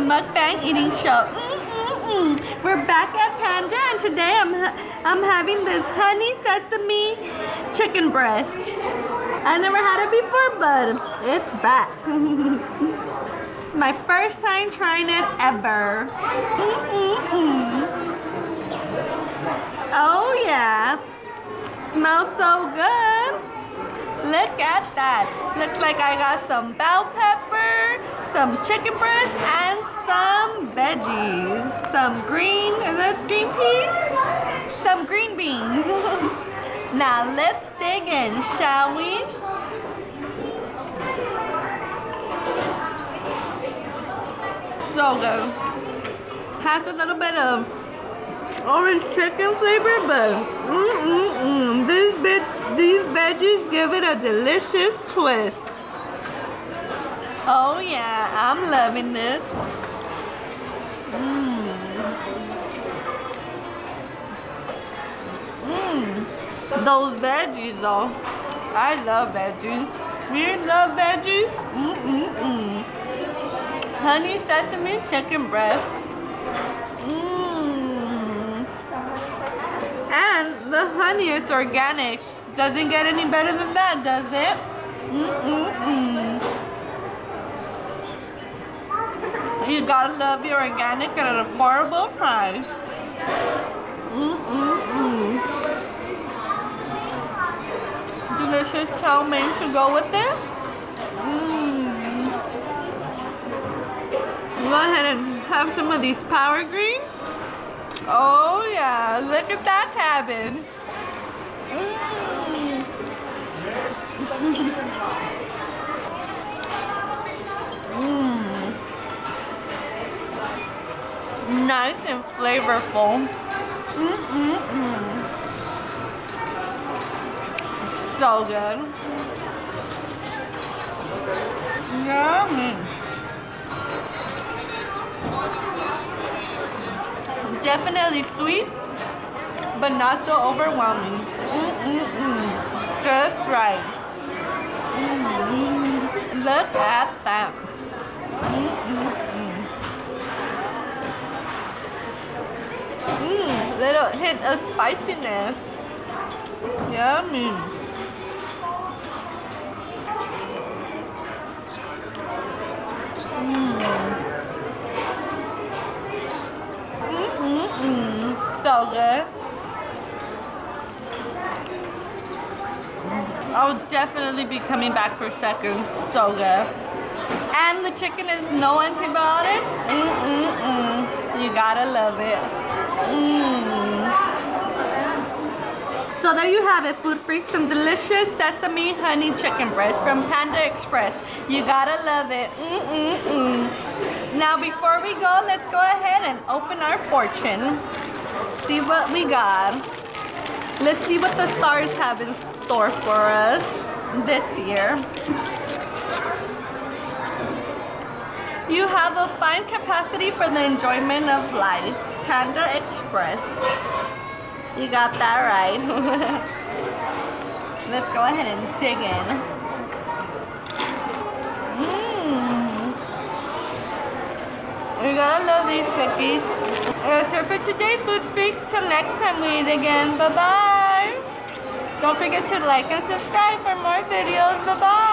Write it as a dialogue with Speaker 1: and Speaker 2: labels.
Speaker 1: mukbang eating show. We're back at Panda, and today I'm having this honey sesame chicken breast. I never had it before, but it's back. My first time trying it ever. Oh yeah, smells so good. Look at that. Looks like I got some bell pepper, some chicken breast, and some veggies. Some green, is that green peas? Some green beans. Now let's dig in, shall we? So good. Has a little bit of orange chicken flavor, but these veggies give it a delicious twist. Oh yeah, I'm loving this. Those veggies though, I love veggies. You love veggies? Honey sesame chicken breast. And the honey is organic. Doesn't get any better than that, does it? You gotta love your organic at an affordable price. Delicious chow mein to go with it. Go ahead and have some of these power greens. Oh yeah, look at that cabbage. Nice and flavorful. So good. Yummy. Definitely sweet, but not so overwhelming. Just right. Look at that. Little hint of spiciness. Yummy. So good. I'll definitely be coming back for seconds. So good. And the chicken is no antibiotics. You gotta love it. So there you have it, food freaks. Some delicious sesame honey chicken breast from Panda Express. You gotta love it. Now before we go, let's go ahead and open our fortune. See what we got. Let's see what the stars have in store for us this year. You have a fine capacity for the enjoyment of life. Panda Express. You got that right. Let's go ahead and dig in. We gotta love these cookies. That's it for today, food freaks. Till next time we eat again. Bye-bye. Don't forget to like and subscribe for more videos. Bye-bye.